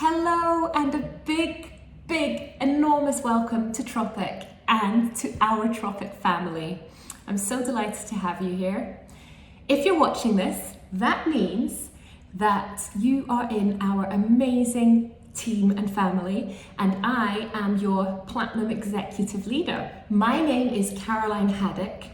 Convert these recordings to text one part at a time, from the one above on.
Hello and a big, enormous welcome to Tropic and to our Tropic family. I'm so delighted to have you here. If you're watching this, that means that you are in our amazing team and family, and I am your Platinum Executive Leader. My name is Caroline Haddock,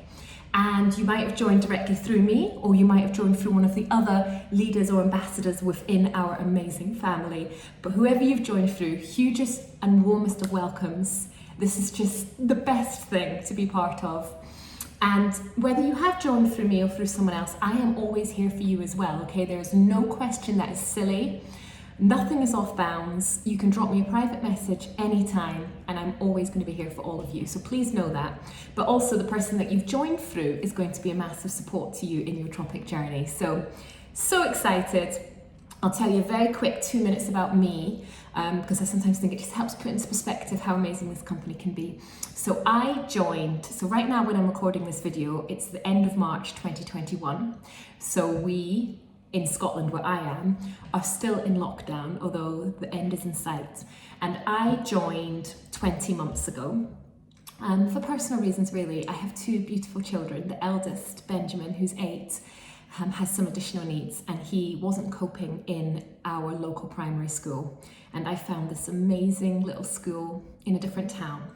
and you might have joined directly through me, or you might have joined through one of the other leaders or ambassadors within our amazing family. But whoever you've joined through, hugest and warmest of welcomes. This is just the best thing to be part of. And whether you have joined through me or through someone else, I am always here for you as well, okay? There is no question that is silly. Nothing is off bounds. You can drop me a private message anytime, and I'm always going to be here for all of you. So please know that. But also the person that you've joined through is going to be a massive support to you in your Tropic journey. So excited. I'll tell you a very quick 2 minutes about me, because I sometimes think it just helps put into perspective how amazing this company can be. So right now when I'm recording this video, it's the end of March 2021. So we, in Scotland where I am, are still in lockdown, although the end is in sight. And I joined 20 months ago. For personal reasons really. I have two beautiful children. The eldest, Benjamin, who's 8, has some additional needs, and he wasn't coping in our local primary school. And I found this amazing little school in a different town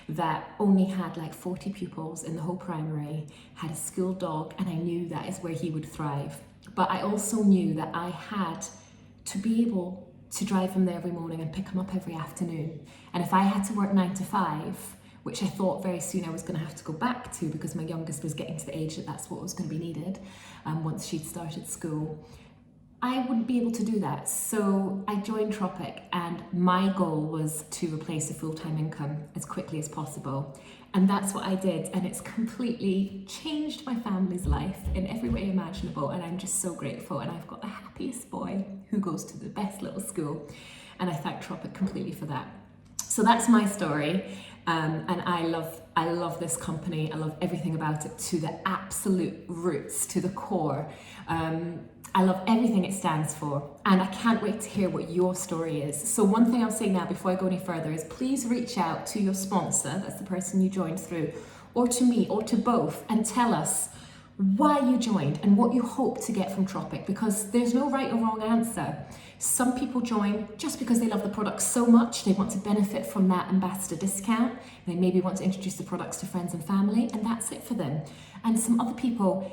that only had like 40 pupils in the whole primary, had a school dog, and I knew that is where he would thrive. But I also knew that I had to be able to drive him there every morning and pick him up every afternoon. And if I had to work 9 to 5, which I thought very soon I was going to have to go back to because my youngest was getting to the age that that's what was going to be needed once she'd started school, I wouldn't be able to do that. So I joined Tropic, and my goal was to replace a full-time income as quickly as possible. And that's what I did, and it's completely changed my family's life in every way imaginable, and I'm just so grateful. And I've got the happiest boy who goes to the best little school, and I thank Tropic completely for that. So that's my story, and I love this company. I love everything about it, to the absolute roots, to the core. I love everything it stands for, and I can't wait to hear what your story is. So one thing I'll say now before I go any further is please reach out to your sponsor, that's the person you joined through, or to me, or to both, and tell us why you joined and what you hope to get from Tropic, because there's no right or wrong answer. Some people join just because they love the products so much, they want to benefit from that ambassador discount. They maybe want to introduce the products to friends and family, and that's it for them. And some other people,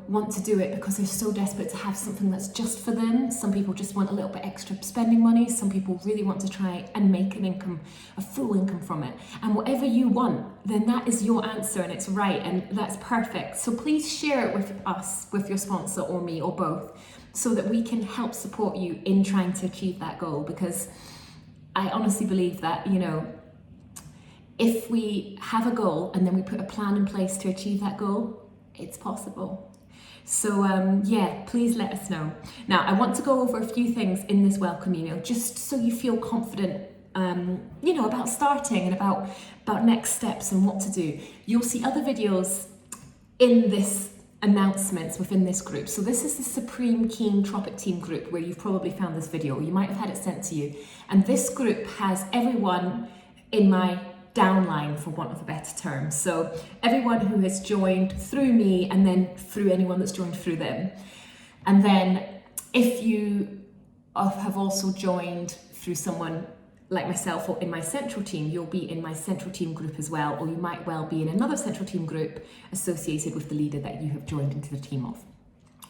want to do it because they're so desperate to have something that's just for them. Some people just want a little bit extra spending money. Some people really want to try and make an income, a full income from it. And whatever you want, then that is your answer, and it's right, and that's perfect. So please share it with us, with your sponsor or me or both, so that we can help support you in trying to achieve that goal. Because I honestly believe that, if we have a goal and then we put a plan in place to achieve that goal, it's possible. So please let us know. Now, I want to go over a few things in this welcome email, just so you feel confident, about starting and about next steps and what to do. You'll see other videos in this announcements within this group. So this is the Supreme Keen Tropic Team group, where you've probably found this video, or you might have had it sent to you. And this group has everyone in my downline, for want of a better term. So everyone who has joined through me, and then through anyone that's joined through them. And then if you have also joined through someone like myself or in my central team, you'll be in my central team group as well, or you might well be in another central team group associated with the leader that you have joined into the team of.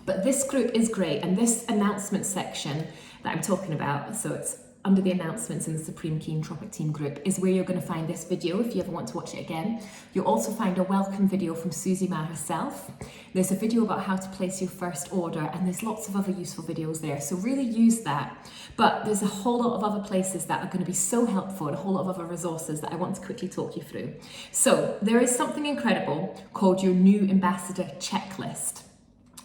But this group is great, and this announcement section that I'm talking about, so it's under the announcements in the Supreme Keen Tropic Team group, is where you're going to find this video if you ever want to watch it again. You'll also find a welcome video from Susie Ma herself. There's a video about how to place your first order, and there's lots of other useful videos there, so really use that. But there's a whole lot of other places that are going to be so helpful, and a whole lot of other resources that I want to quickly talk you through. So there is something incredible called your new ambassador checklist,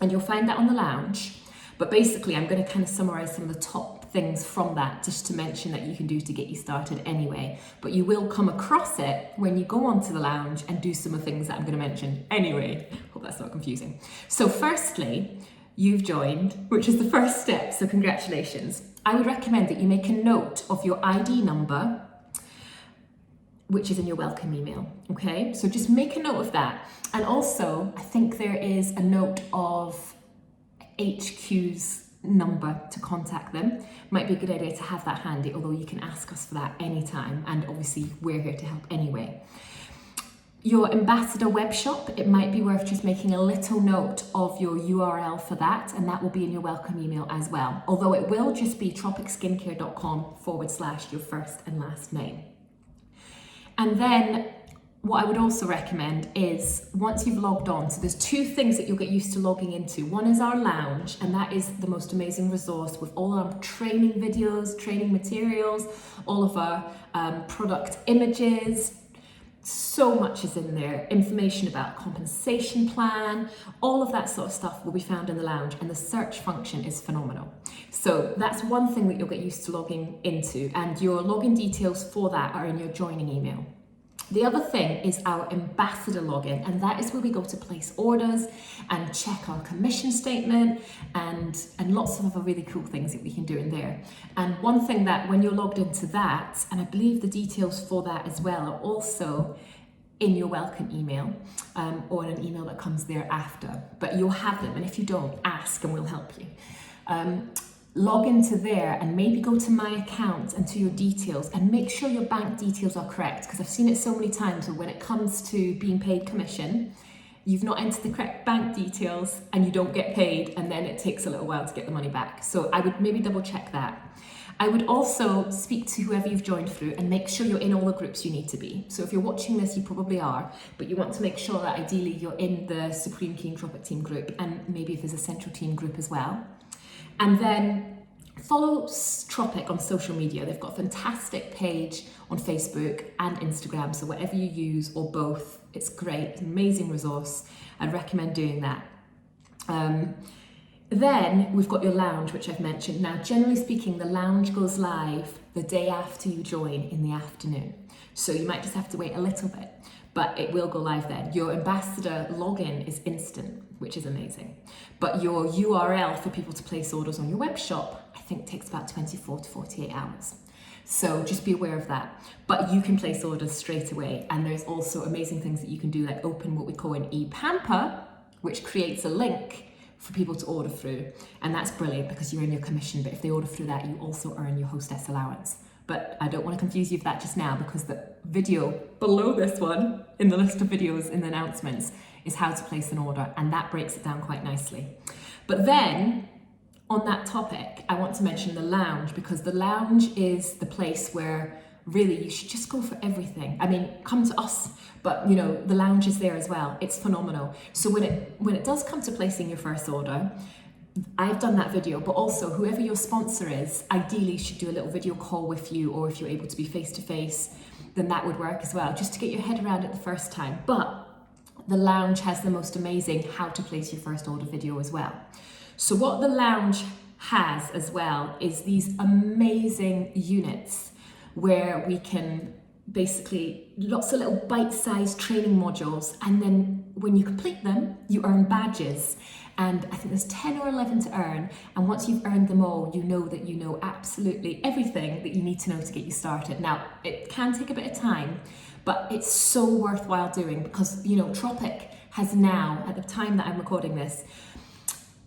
and you'll find that on the lounge. But basically, I'm going to kind of summarize some of the top things from that, just to mention that you can do to get you started anyway. But you will come across it when you go onto the lounge and do some of the things that I'm going to mention anyway. Hope that's not confusing. So firstly, you've joined, which is the first step, so congratulations. I would recommend that you make a note of your ID number, which is in your welcome email, okay? So just make a note of that. And also, I think there is a note of HQ's number to contact them. Might be a good idea to have that handy, although you can ask us for that anytime, and obviously we're here to help anyway. Your ambassador web shop, it might be worth just making a little note of your URL for that, and that will be in your welcome email as well. Although it will just be tropicskincare.com/your first and last name. And then what I would also recommend is once you've logged on, so there's two things that you'll get used to logging into. One is our lounge, and that is the most amazing resource with all our training videos, training materials, all of our product images. So much is in there, information about compensation plan, all of that sort of stuff will be found in the lounge, and the search function is phenomenal. So that's one thing that you'll get used to logging into, and your login details for that are in your joining email. The other thing is our ambassador login, and that is where we go to place orders and check our commission statement and lots of other really cool things that we can do in there. And one thing that when you're logged into that, and I believe the details for that as well are also in your welcome email or in an email that comes there after, but you'll have them, and if you don't, ask and we'll help you. Log into there and maybe go to my account and to your details and make sure your bank details are correct, because I've seen it so many times where when it comes to being paid commission, you've not entered the correct bank details and you don't get paid, and then it takes a little while to get the money back. So I would maybe double check that. I would also speak to whoever you've joined through and make sure you're in all the groups you need to be. So if you're watching this, you probably are, but you want to make sure that ideally you're in the Supreme Keen Tropic Team group, and maybe if there's a central team group as well. And then follow Tropic on social media. They've got a fantastic page on Facebook and Instagram, so whatever you use or both, it's great. It's an amazing resource. I'd recommend doing that. Then we've got your lounge, which I've mentioned. Now, generally speaking, the lounge goes live the day after you join in the afternoon. So you might just have to wait a little bit, but it will go live then. Your ambassador login is instant, which is amazing. But your URL for people to place orders on your web shop, I think takes about 24 to 48 hours. So just be aware of that. But you can place orders straight away. And there's also amazing things that you can do, like open what we call an ePamper, which creates a link for people to order through. And that's brilliant because you're in your commission, but if they order through that, you also earn your hostess allowance. But I don't want to confuse you with that just now, because the video below this one, in the list of videos in the announcements, is how to place an order, and that breaks it down quite nicely. But then, on that topic, I want to mention the lounge, because the lounge is the place where really you should just go for everything. I mean, come to us, but you know, the lounge is there as well. It's phenomenal. So when it does come to placing your first order, I've done that video, but also whoever your sponsor is, ideally should do a little video call with you, or if you're able to be face-to-face, then that would work as well, just to get your head around it the first time. But the lounge has the most amazing how to place your first order video as well. So what the lounge has as well is these amazing units where we can basically lots of little bite-sized training modules, and then when you complete them, you earn badges. And I think there's 10 or 11 to earn. And once you've earned them all, you know that you know absolutely everything that you need to know to get you started. Now, it can take a bit of time, but it's so worthwhile doing, because, you know, Tropic has now, at the time that I'm recording this,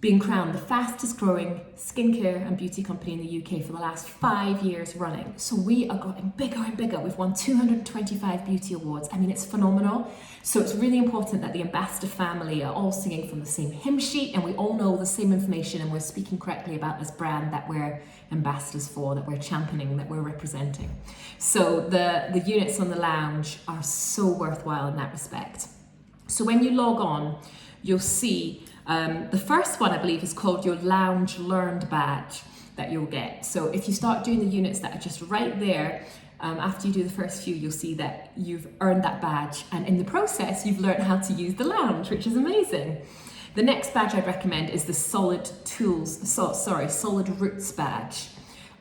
been crowned the fastest growing skincare and beauty company in the UK for the last 5 years running. So we are getting bigger and bigger. We've won 225 beauty awards. I mean, it's phenomenal. So it's really important that the ambassador family are all singing from the same hymn sheet, and we all know the same information, and we're speaking correctly about this brand that we're ambassadors for, that we're championing, that we're representing. So the units on the lounge are so worthwhile in that respect. So when you log on, you'll see the first one, I believe, is called your Lounge Learned badge that you'll get. So if you start doing the units that are just right there, after you do the first few, you'll see that you've earned that badge. And in the process, you've learned how to use the lounge, which is amazing. The next badge I'd recommend is the Solid Roots badge.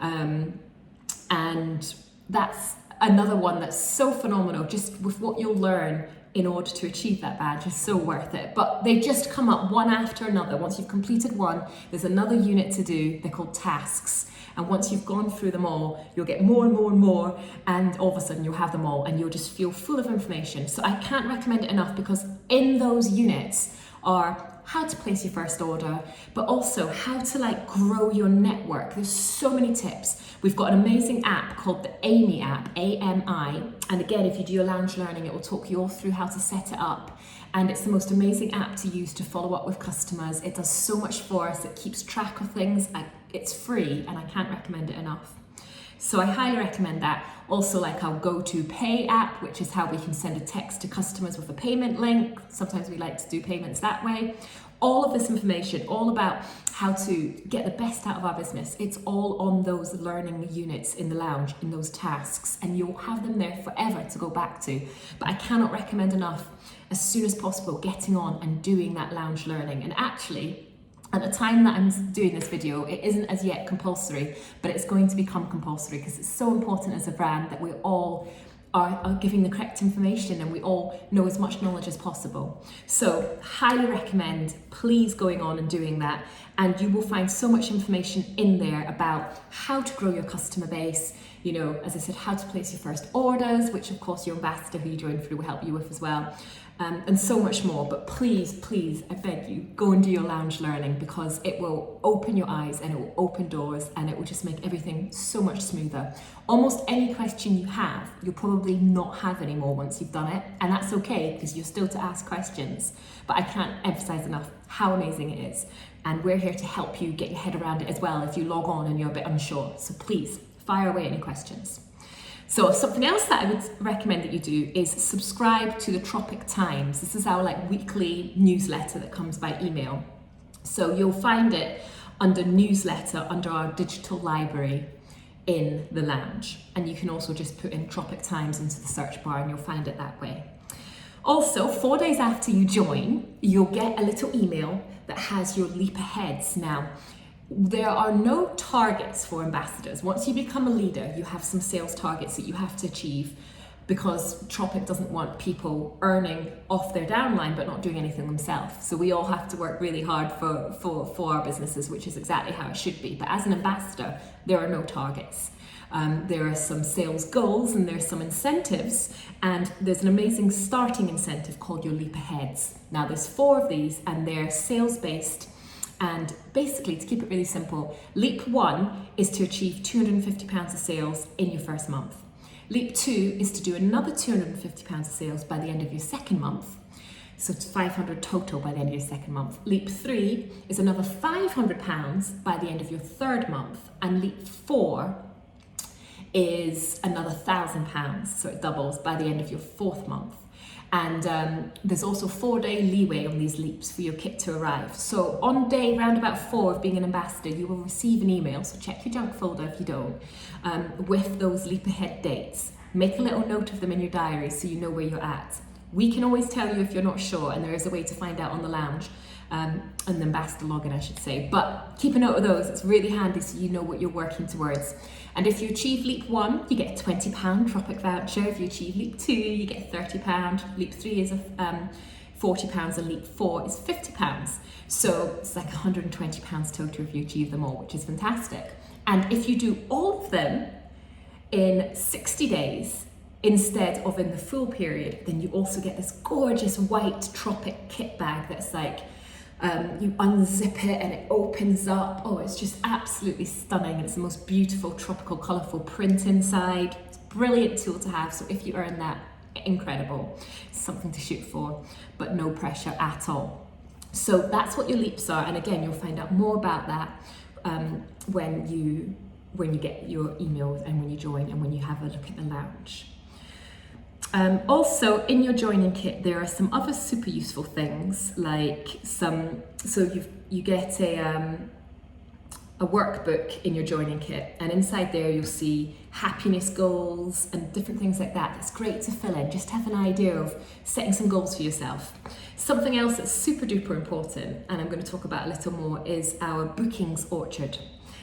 And that's another one that's so phenomenal, just with what you'll learn in order to achieve that badge is so worth it. But they just come up one after another. Once you've completed one, there's another unit to do. They're called tasks. And once you've gone through them all, you'll get more and more and more, and all of a sudden you'll have them all and you'll just feel full of information. So I can't recommend it enough, because in those units are how to place your first order, but also how to like grow your network. There's so many tips. We've got an amazing app called the AMI app, AMI. And again, if you do your lounge learning, it will talk you all through how to set it up. And it's the most amazing app to use to follow up with customers. It does so much for us. It keeps track of things. It's free, and I can't recommend it enough. So I highly recommend that. Also, like our GoToPay app, which is how we can send a text to customers with a payment link. Sometimes we like to do payments that way. All of this information, all about how to get the best out of our business, it's all on those learning units in the lounge, in those tasks, and you'll have them there forever to go back to. But I cannot recommend enough, as soon as possible, getting on and doing that lounge learning. And actually, at the time that I'm doing this video, it isn't as yet compulsory, but it's going to become compulsory, because it's so important as a brand that we all are giving the correct information and we all know as much knowledge as possible. So highly recommend please going on and doing that, and you will find so much information in there about how to grow your customer base, you know, as I said, how to place your first orders, which of course your ambassador who you join through will help you with as well. And so much more. But please, please, I beg you, go and do your lounge learning, because it will open your eyes and it will open doors and it will just make everything so much smoother. Almost any question you have, you'll probably not have anymore once you've done it. And that's okay, because you're still to ask questions. But I can't emphasize enough how amazing it is. And we're here to help you get your head around it as well if you log on and you're a bit unsure. So please, fire away any questions. So something else that I would recommend that you do is subscribe to the Tropic Times. This is our like weekly newsletter that comes by email. So you'll find it under newsletter, under our digital library in the lounge. And you can also just put in Tropic Times into the search bar and you'll find it that way. Also, 4 days after you join, you'll get a little email that has your leap aheads. Now, there are no targets for ambassadors. Once you become a leader, you have some sales targets that you have to achieve, because Tropic doesn't want people earning off their downline but not doing anything themselves. So we all have to work really hard for our businesses, which is exactly how it should be. But as an ambassador, there are no targets. There are some sales goals and there's some incentives, and there's an amazing starting incentive called your Leap Aheads. Now there's 4 of these and they're sales based. And basically, to keep it really simple, Leap 1 is to achieve £250 of sales in your first month. Leap 2 is to do another £250 of sales by the end of your second month. So it's 500 total by the end of your second month. Leap 3 is another £500 by the end of your third month. And Leap 4 is another £1,000, so it doubles by the end of your fourth month. And there's also 4-day leeway on these leaps for your kit to arrive. So on day round about 4 of being an ambassador, you will receive an email, so check your junk folder if you don't, with those leap ahead dates. Make a little note of them in your diary so you know where you're at. We can always tell you if you're not sure, and there is a way to find out on the lounge, on the ambassador login, I should say. But keep a note of those, it's really handy so you know what you're working towards. And if you achieve Leap 1, you get a £20 Tropic voucher. If you achieve Leap 2, you get £30. Leap 3 is £40, and Leap 4 is £50. So it's like £120 total if you achieve them all, which is fantastic. And if you do all of them in 60 days, instead of in the full period, then you also get this gorgeous white Tropic kit bag that's like, you unzip it and it opens up. Oh, it's just absolutely stunning. It's the most beautiful tropical colourful print inside. It's a brilliant tool to have. So if you earn that, incredible. It's something to shoot for, but no pressure at all. So that's what your leaps are. And again, you'll find out more about that when you get your emails and when you join and when you have a look at the lounge. Also in your joining kit there are some other super useful things, like you get a workbook in your joining kit, and inside there you'll see happiness goals and different things like that. That's great to fill in, just have an idea of setting some goals for yourself. Something else that's super duper important, and I'm going to talk about a little more, is our bookings orchard.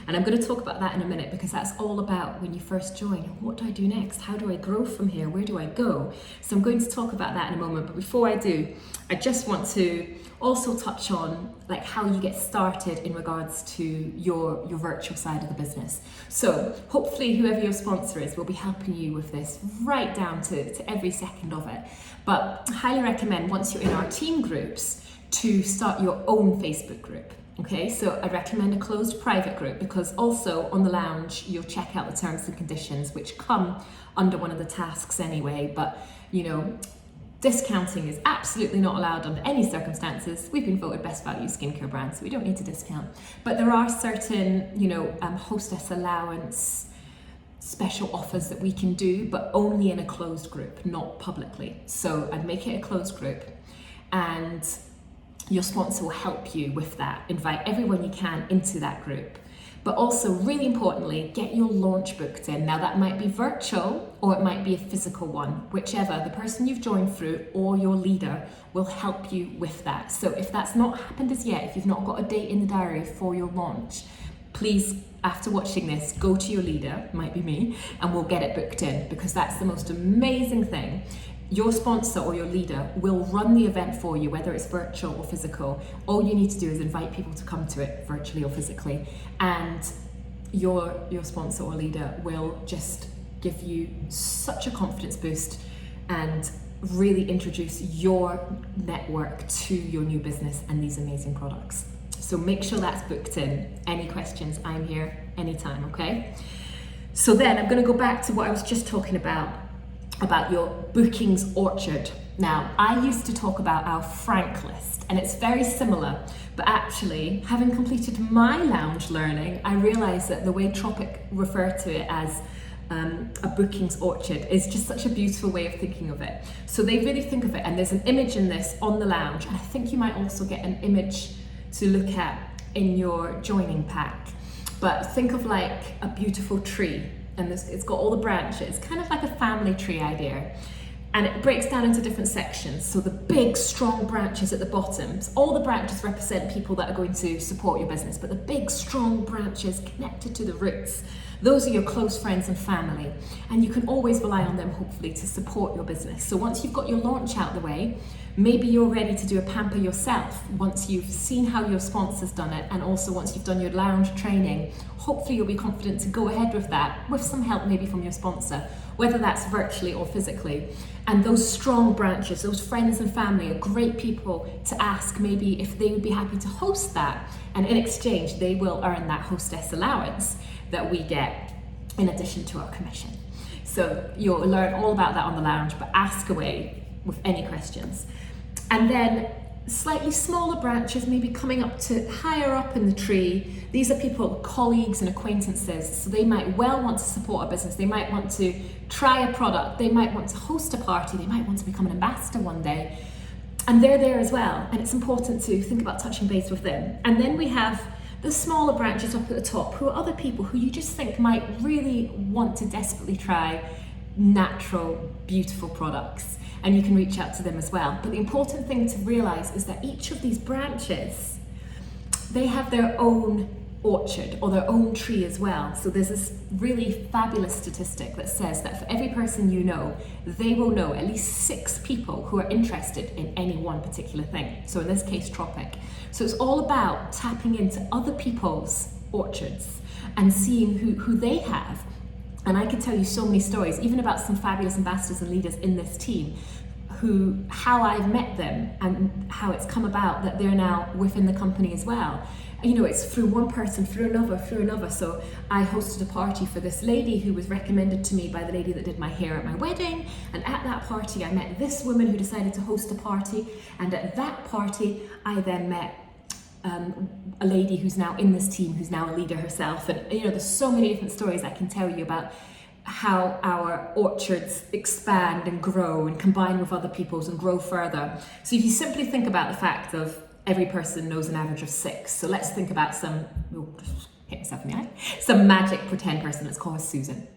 And I'm going to talk about that in a minute, because that's all about when you first join. What do I do next? How do I grow from here? Where do I go? So I'm going to talk about that in a moment. But before I do, I just want to also touch on like how you get started in regards to your virtual side of the business. So hopefully whoever your sponsor is will be helping you with this right down to every second of it. But I highly recommend, once you're in our team groups, to start your own Facebook group. Okay, so I recommend a closed private group, because also on the lounge you'll check out the terms and conditions, which come under one of the tasks anyway. But you know, discounting is absolutely not allowed under any circumstances. We've been voted best value skincare brand, so we don't need to discount. But there are certain, you know, hostess allowance special offers that we can do, but only in a closed group, not publicly. So I'd make it a closed group, and your sponsor will help you with that. Invite everyone you can into that group. But also, really importantly, get your launch booked in. Now that might be virtual or it might be a physical one, whichever. The person you've joined through or your leader will help you with that. So if that's not happened as yet, if you've not got a date in the diary for your launch, please, after watching this, go to your leader, might be me, and we'll get it booked in, because that's the most amazing thing. Your sponsor or your leader will run the event for you, whether it's virtual or physical. All you need to do is invite people to come to it, virtually or physically, and your sponsor or leader will just give you such a confidence boost and really introduce your network to your new business and these amazing products. So make sure that's booked in. Any questions, I'm here anytime, okay? So then I'm going to go back to what I was just talking about your bookings orchard. Now, I used to talk about our Frank list, and it's very similar, but actually, having completed my lounge learning, I realized that the way Tropic referred to it as a bookings orchard is just such a beautiful way of thinking of it. So they really think of it, and there's an image in this on the lounge, and I think you might also get an image to look at in your joining pack. But think of like a beautiful tree, and it's got all the branches, kind of like a family tree idea. And it breaks down into different sections. So the big, strong branches at the bottom, all the branches represent people that are going to support your business, but the big, strong branches connected to the roots, those are your close friends and family. And you can always rely on them, hopefully, to support your business. So once you've got your launch out the way, maybe you're ready to do a pamper yourself once you've seen how your sponsor's done it, and also once you've done your lounge training. Hopefully you'll be confident to go ahead with that, with some help maybe from your sponsor, whether that's virtually or physically. And those strong branches, those friends and family, are great people to ask maybe if they would be happy to host that. And in exchange, they will earn that hostess allowance that we get in addition to our commission. So you'll learn all about that on the lounge, but ask away with any questions. And then slightly smaller branches, maybe coming up to higher up in the tree. These are people, colleagues and acquaintances. So they might well want to support a business. They might want to try a product. They might want to host a party. They might want to become an ambassador one day. And they're there as well. And it's important to think about touching base with them. And then we have the smaller branches up at the top, who are other people who you just think might really want to desperately try natural, beautiful products. And you can reach out to them as well. But the important thing to realize is that each of these branches, they have their own orchard or their own tree as well. So there's this really fabulous statistic that says that for every person you know, they will know at least 6 people who are interested in any one particular thing. So in this case, Tropic. So it's all about tapping into other people's orchards and seeing who they have. And I could tell you so many stories, even about some fabulous ambassadors and leaders in this team, how I've met them and how it's come about that they're now within the company as well. You know, it's through one person, through another. So I hosted a party for this lady who was recommended to me by the lady that did my hair at my wedding. And at that party, I met this woman who decided to host a party. And at that party, I then met a lady who's now in this team, who's now a leader herself. And you know, there's so many different stories I can tell you about how our orchards expand and grow and combine with other people's and grow further. So if you simply think about the fact of every person knows an average of 6. So let's think about some magic pretend person. Let's call her Susan.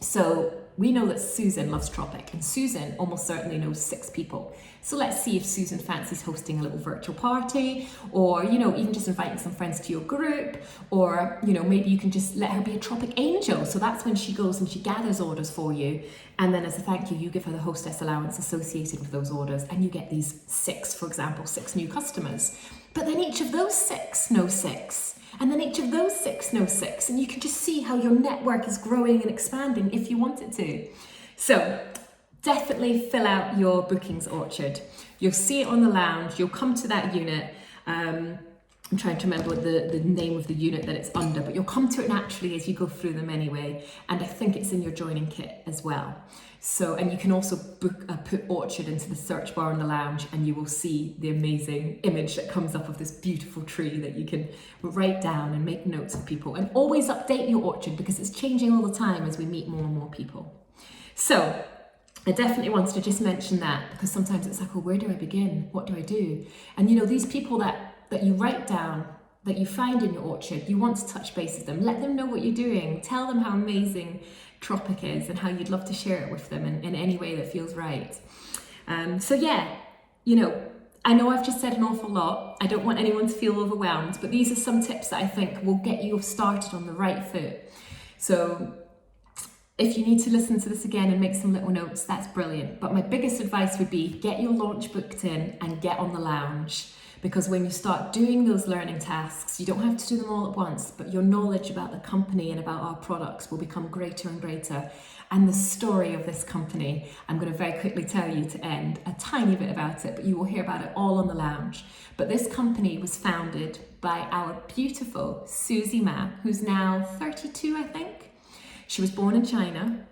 So we know that Susan loves Tropic, and Susan almost certainly knows 6 people. So let's see if Susan fancies hosting a little virtual party, or, you know, even just inviting some friends to your group, or, you know, maybe you can just let her be a Tropic angel. So that's when she goes and she gathers orders for you. And then as a thank you, you give her the hostess allowance associated with those orders, and you get these 6, for example, 6 new customers. But then each of those 6 know 6. And then each of those 6 know 6. And you can just see how your network is growing and expanding if you want it to. So definitely fill out your bookings orchard. You'll see it on the lounge. You'll come to that unit. I'm trying to remember the name of the unit that it's under, but you'll come to it naturally as you go through them anyway. And I think it's in your joining kit as well. So, and you can also put orchard into the search bar in the lounge, and you will see the amazing image that comes up of this beautiful tree that you can write down and make notes of people. And always update your orchard because it's changing all the time as we meet more and more people. So I definitely wanted to just mention that, because sometimes it's like, well, where do I begin? What do I do? And you know, these people that you write down, that you find in your orchard, you want to touch base with them. Let them know what you're doing. Tell them how amazing Tropic is and how you'd love to share it with them in any way that feels right. So yeah, you know, I know I've just said an awful lot. I don't want anyone to feel overwhelmed, but these are some tips that I think will get you started on the right foot. So if you need to listen to this again and make some little notes, that's brilliant. But my biggest advice would be get your launch booked in and get on the lounge. Because when you start doing those learning tasks, you don't have to do them all at once, but your knowledge about the company and about our products will become greater and greater. And the story of this company, I'm going to very quickly tell you to end a tiny bit about it, but you will hear about it all on the lounge. But this company was founded by our beautiful Susie Ma, who's now 32, I think. She was born in China.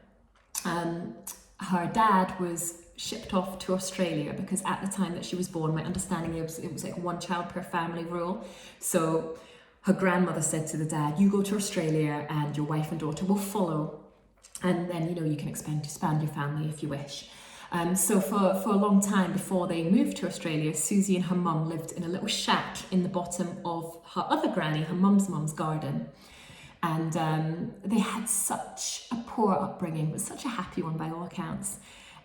Her dad was shipped off to Australia because at the time that she was born, my understanding is it was like 1 child per family rule. So her grandmother said to the dad, you go to Australia and your wife and daughter will follow. And then, you know, you can expand your family if you wish. So for a long time before they moved to Australia, Susie and her mum lived in a little shack in the bottom of her other granny, her mum's garden. And they had such a poor upbringing, but such a happy one by all accounts.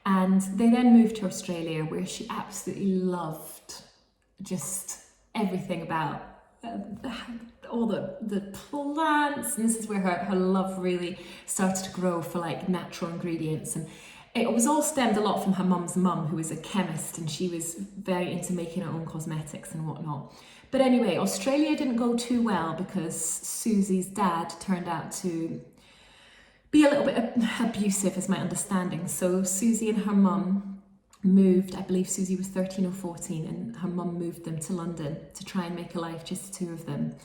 And they then moved to Australia, where she absolutely loved just everything about all the plants. And this is where her love really started to grow for like natural ingredients. And it was all stemmed a lot from her mum's mum, who was a chemist, and she was very into making her own cosmetics and whatnot. But anyway, Australia didn't go too well because Susie's dad turned out to be a little bit abusive, is my understanding. So Susie and her mum moved, I believe Susie was 13 or 14, and her mum moved them to London to try and make a life, just the 2 of them.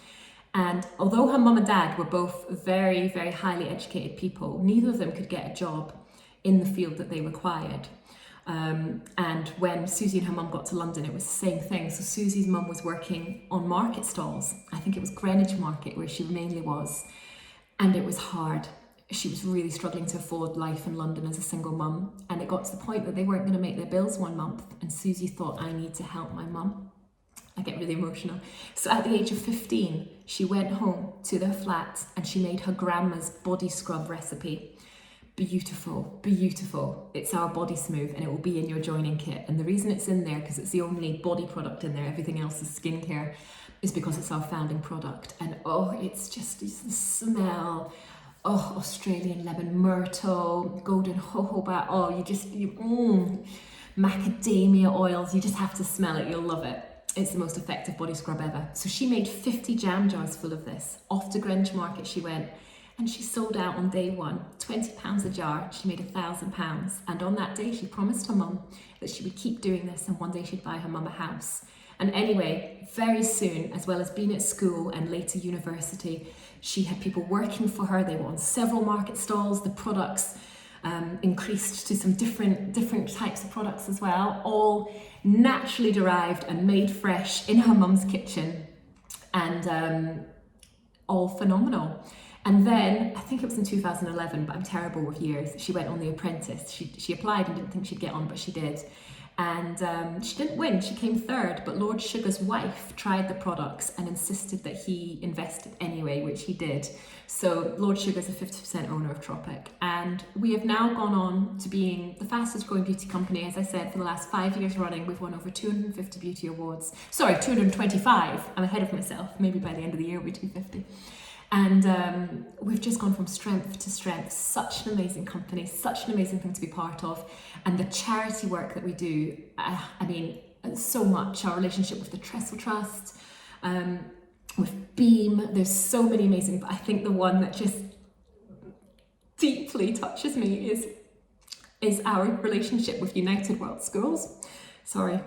And although her mum and dad were both very, very highly educated people, neither of them could get a job in the field that they required. And when Susie and her mum got to London, it was the same thing. So Susie's mum was working on market stalls. I think it was Greenwich Market where she mainly was. And it was hard. She was really struggling to afford life in London as a single mum. And it got to the point that they weren't going to make their bills one month. And Susie thought, I need to help my mum. I get really emotional. So at the age of 15, she went home to their flat and she made her grandma's body scrub recipe. Beautiful, beautiful. It's our Body Smooth, and it will be in your joining kit. And the reason it's in there, because it's the only body product in there, everything else is skincare, is because it's our founding product. And oh, it's the smell. Oh, Australian lemon myrtle, golden jojoba. Oh, macadamia oils. You just have to smell it. You'll love it. It's the most effective body scrub ever. So she made 50 jam jars full of this. Off to Greenwich Market she went. And she sold out on day 1, £20 a jar. She made £1,000. And on that day, she promised her mum that she would keep doing this, and one day she'd buy her mum a house. And anyway, very soon, as well as being at school and later university, she had people working for her. They were on several market stalls. The products increased to some different types of products as well, all naturally derived and made fresh in her mum's kitchen, and all phenomenal. And then, I think it was in 2011, but I'm terrible with years, she went on The Apprentice. She applied and didn't think she'd get on, but she did. And she didn't win, she came third, but Lord Sugar's wife tried the products and insisted that he invested anyway, which he did. So Lord Sugar's a 50% owner of Tropic, and we have now gone on to being the fastest growing beauty company. As I said, for the last 5 years running, we've won over 250 beauty awards. Sorry, 225. I'm ahead of myself. Maybe by the end of the year we'll be 250. And we've just gone from strength to strength. Such an amazing company, such an amazing thing to be part of. And the charity work that we do, I mean, so much. Our relationship with the Trestle Trust, with Beam, there's so many amazing, but I think the one that just deeply touches me is our relationship with United World Schools. Sorry.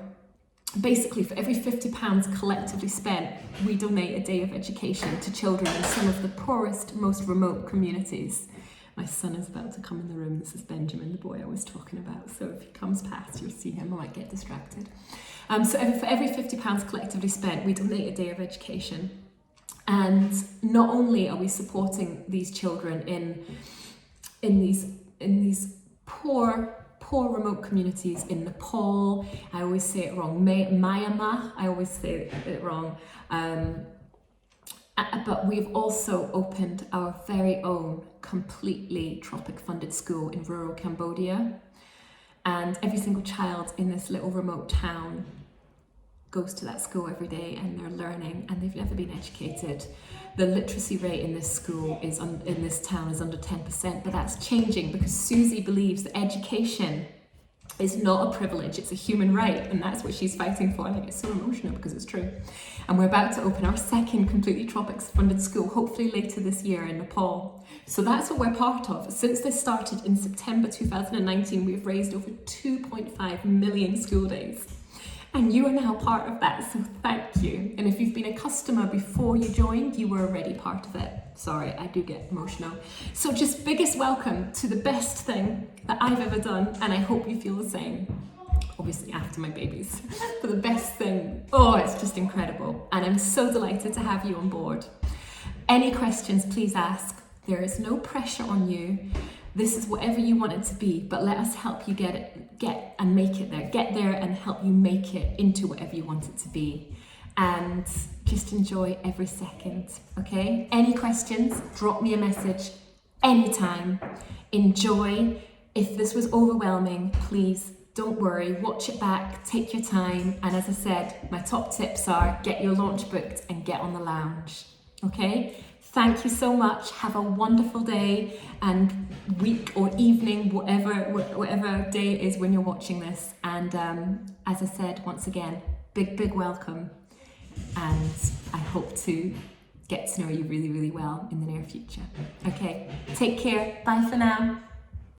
Basically, for every £50 collectively spent, we donate a day of education to children in some of the poorest, most remote communities. My son is about to come in the room. This is Benjamin, the boy I was talking about. So if he comes past, you'll see him. I might get distracted. So for every £50 collectively spent, we donate a day of education. And not only are we supporting these children in these poor remote communities in Nepal. I always say it wrong. Myanmar. I always say it wrong. But we've also opened our very own completely Tropic funded school in rural Cambodia. And every single child in this little remote town goes to that school every day, and they're learning, and they've never been educated. The literacy rate in this school in this town is under 10%, but that's changing because Susie believes that education is not a privilege, it's a human right, and that's what she's fighting for. And I get so emotional because it's true. And we're about to open our second completely Tropics funded school, hopefully later this year in Nepal. So that's what we're part of. Since this started in September 2019, we've raised over 2.5 million school days. And you are now part of that, so thank you. And if you've been a customer before you joined, you were already part of it. Sorry, I do get emotional. So just biggest welcome to the best thing that I've ever done, and I hope you feel the same. Obviously after my babies. But the best thing, oh, it's just incredible. And I'm so delighted to have you on board. Any questions, please ask. There is no pressure on you. This is whatever you want it to be, but let us help you get and make it there. Get there and help you make it into whatever you want it to be. And just enjoy every second, okay? Any questions, drop me a message anytime. Enjoy. If this was overwhelming, please don't worry, watch it back, take your time. And as I said, my top tips are get your launch booked and get on the lounge, okay? Thank you so much. Have a wonderful day and week or evening, whatever day it is when you're watching this. And as I said, once again, big welcome. And I hope to get to know you really, really well in the near future. Okay, take care. Bye for now.